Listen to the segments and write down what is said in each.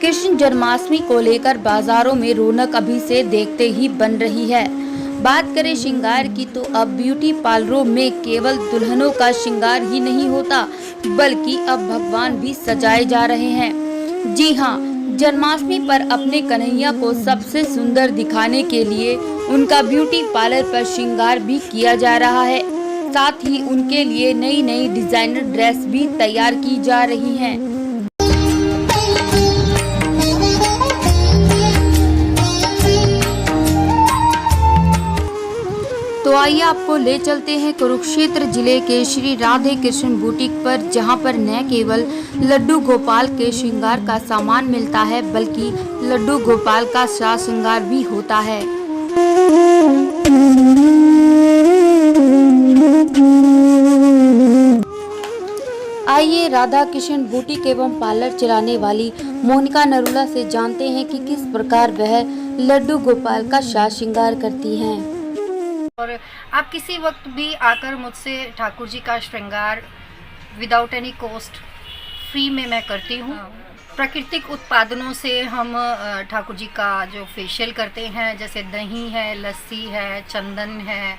कृष्ण जन्माष्टमी को लेकर बाजारों में रौनक अभी से देखते ही बन रही है। बात करें श्रृंगार की तो अब ब्यूटी पार्लरों में केवल दुल्हनों का श्रृंगार ही नहीं होता, बल्कि अब भगवान भी सजाए जा रहे हैं। जी हाँ, जन्माष्टमी पर अपने कन्हैया को सबसे सुंदर दिखाने के लिए उनका ब्यूटी पार्लर पर श्रृंगार भी किया जा रहा है। साथ ही उनके लिए नई नई डिजाइनर ड्रेस भी तैयार की जा रही हैं। तो आइए आपको ले चलते हैं कुरुक्षेत्र जिले के श्री राधे कृष्ण बुटीक पर, जहां पर न केवल लड्डू गोपाल के श्रृंगार का सामान मिलता है, बल्कि लड्डू गोपाल का साज श्रृंगार भी होता है। आइए राधा कृष्ण बुटीक एवं पार्लर चलाने वाली मोनिका नरूला से जानते हैं कि किस प्रकार वह लड्डू गोपाल का साज श्रृंगार करती हैं। और आप किसी वक्त भी आकर मुझसे ठाकुर जी का श्रृंगार विदाउट एनी कॉस्ट फ्री में मैं करती हूँ। प्राकृतिक उत्पादनों से हम ठाकुर जी का जो फेशियल करते हैं, जैसे दही है, लस्सी है, चंदन है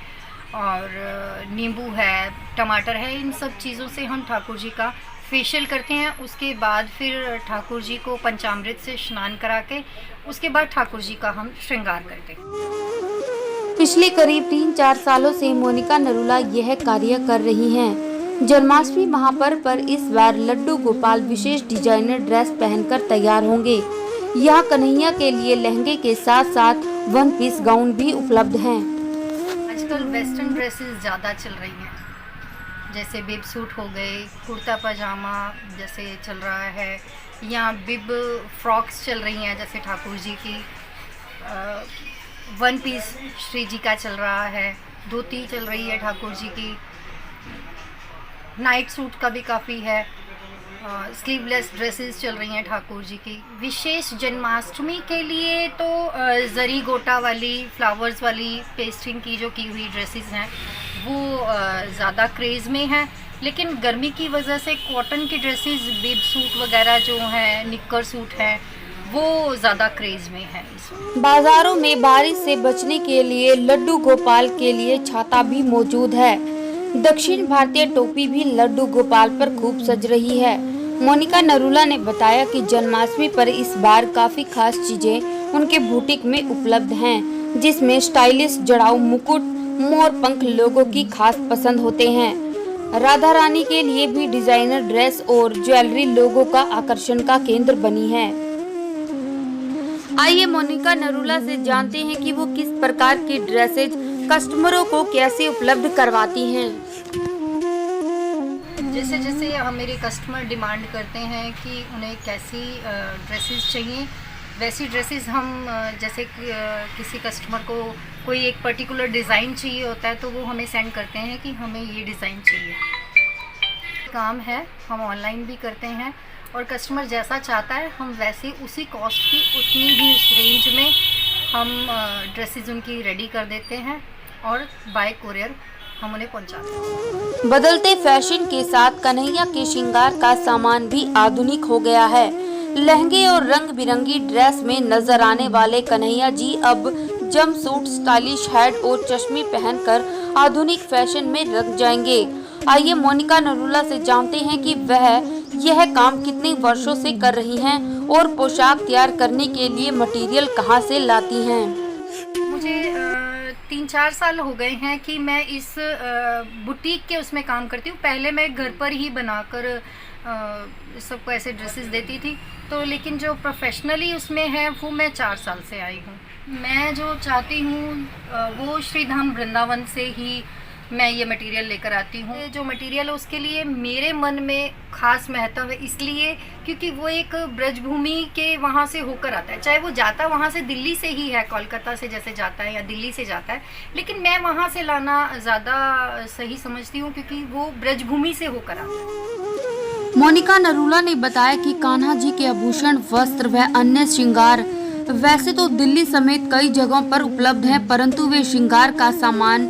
और नींबू है, टमाटर है, इन सब चीज़ों से हम ठाकुर जी का फेशियल करते हैं। उसके बाद फिर ठाकुर जी को पंचामृत से स्नान करा के उसके बाद ठाकुर जी का हम श्रृंगार करते हैं। पिछले करीब 3-4 सालों से मोनिका नरूला यह कार्य कर रही हैं। जन्माष्टमी महापर्व पर इस बार लड्डू गोपाल विशेष डिजाइनर ड्रेस पहनकर तैयार होंगे। यहाँ कन्हैया के लिए लहंगे के साथ साथ वन पीस गाउन भी उपलब्ध हैं। आजकल वेस्टर्न ड्रेसेस ज़्यादा चल रही हैं, जैसे बिब सूट हो गए, कुर्ता पजामा जैसे चल रहा है, या बिब फ्रॉक्स चल रही हैं जैसे ठाकुर जी की, वन पीस श्री जी का चल रहा है, धोती चल रही है ठाकुर जी की, नाइट सूट का भी काफ़ी है, स्लीवलेस ड्रेसेस चल रही हैं ठाकुर जी की। विशेष जन्माष्टमी के लिए तो जरी गोटा वाली, फ्लावर्स वाली पेस्टिंग की जो की हुई ड्रेसेस हैं वो ज़्यादा क्रेज़ में हैं, लेकिन गर्मी की वजह से कॉटन की ड्रेसेस, बिब सूट वगैरह जो हैं, निक्कर सूट हैं, वो ज़्यादा क्रेज़ में है। बाजारों में बारिश से बचने के लिए लड्डू गोपाल के लिए छाता भी मौजूद है। दक्षिण भारतीय टोपी भी लड्डू गोपाल पर खूब सज रही है। मोनिका नरूला ने बताया कि जन्माष्टमी पर इस बार काफी खास चीजें उनके बुटीक में उपलब्ध हैं, जिसमें स्टाइलिश जड़ाऊ मुकुट, मोर पंख लोगों की खास पसंद होते हैं। राधा रानी के लिए भी डिजाइनर ड्रेस और ज्वेलरी लोगों का आकर्षण का केंद्र बनी है। आइए मोनिका नरूला से जानते हैं कि वो किस प्रकार की ड्रेसेज कस्टमरों को कैसे उपलब्ध करवाती हैं। जैसे जैसे मेरे कस्टमर डिमांड करते हैं कि उन्हें कैसी ड्रेसेस चाहिए, वैसी ड्रेसेस हम जैसे किसी कस्टमर को कोई एक पर्टिकुलर डिज़ाइन चाहिए होता है तो वो हमें सेंड करते हैं कि हमें ये डिज़ाइन चाहिए। काम है, हम ऑनलाइन भी करते हैं और कस्टमर जैसा चाहता है हम वैसे उसी कॉस्ट की उतनी ही उस रेंज में हम ड्रेसेस उनकी रेडी कर देते हैं और बाय कोरियर हम उन्हें पहुंचाते हैं। बदलते फैशन के साथ कन्हैया के श्रृंगार का सामान भी आधुनिक हो गया है। लहंगे और रंग बिरंगी ड्रेस में नजर आने वाले कन्हैया जी अब जंपसूट, स्टाइलिश हैट और चश्मे पहनकर आधुनिक फैशन में रंग जाएंगे। आइए मोनिका नरूला से जानते हैं कि वह यह काम कितने वर्षों से कर रही हैं और पोशाक तैयार करने के लिए मटेरियल कहां से लाती हैं। मुझे 3-4 साल हो गए हैं कि मैं इस बुटीक के उसमें काम करती हूँ। पहले मैं घर पर ही बनाकर सबको ऐसे ड्रेसेस देती थी, तो लेकिन जो प्रोफेशनली उसमें है वो मैं 4 साल से आई हूँ। मैं जो चाहती हूँ वो श्री धाम वृंदावन से ही मैं ये मटेरियल लेकर आती हूँ। जो मटेरियल है उसके लिए मेरे मन में ख़ास महत्व है, इसलिए क्योंकि वो एक ब्रजभूमि के वहाँ से होकर आता है। चाहे वो जाता वहाँ से दिल्ली से ही है, कोलकाता से जैसे जाता है या दिल्ली से जाता है, लेकिन मैं वहाँ से लाना ज़्यादा सही समझती हूँ क्योंकि वो ब्रजभूमि से होकर आता है। मोनिका नरूला ने बताया कि कान्हा जी के आभूषण, वस्त्र व अन्य श्रृंगार वैसे तो दिल्ली समेत कई जगहों पर उपलब्ध है, परंतु वे श्रृंगार का सामान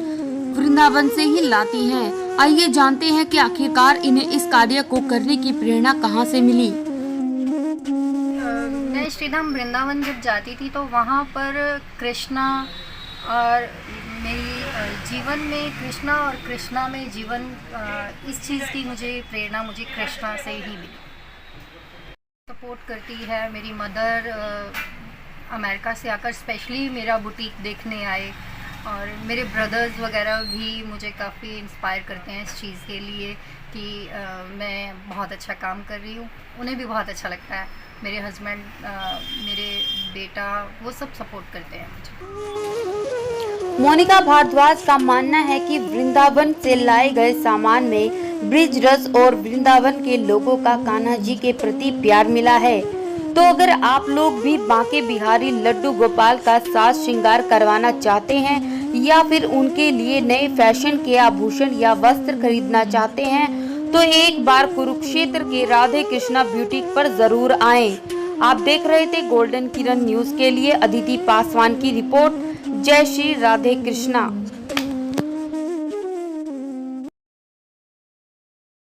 वृंदावन से ही लाती हैं। आइए जानते हैं कि आखिरकार इन्हें इस कार्य को करने की प्रेरणा कहां से मिली। मैं तुलसी धाम वृंदावन जब जाती थी तो वहाँ पर कृष्णा और मेरी जीवन में कृष्णा और कृष्णा में जीवन, इस चीज़ की मुझे प्रेरणा मुझे कृष्णा से ही मिली। सपोर्ट करती है मेरी मदर, अमेरिका से आकर स्पेशली मेरा बुटीक देखने आए, और मेरे ब्रदर्स वगैरह भी मुझे काफ़ी इंस्पायर करते हैं इस चीज़ के लिए कि मैं बहुत अच्छा काम कर रही हूँ। उन्हें भी बहुत अच्छा लगता है। मेरे हस्बैंड, मेरे बेटा, वो सब सपोर्ट करते हैं मुझे। मोनिका भारद्वाज का मानना है कि वृंदावन से लाए गए सामान में ब्रिज रस और वृंदावन के लोगों का कान्हा जी के प्रति प्यार मिला है। तो अगर आप लोग भी बांके बिहारी लड्डू गोपाल का साज श्रृंगार करवाना चाहते हैं या फिर उनके लिए नए फैशन के आभूषण या वस्त्र खरीदना चाहते हैं तो एक बार कुरुक्षेत्र के राधे कृष्णा ब्यूटीक पर जरूर आएं। आप देख रहे थे गोल्डन किरण न्यूज के लिए अदिति पासवान की रिपोर्ट। जय श्री राधे कृष्णा।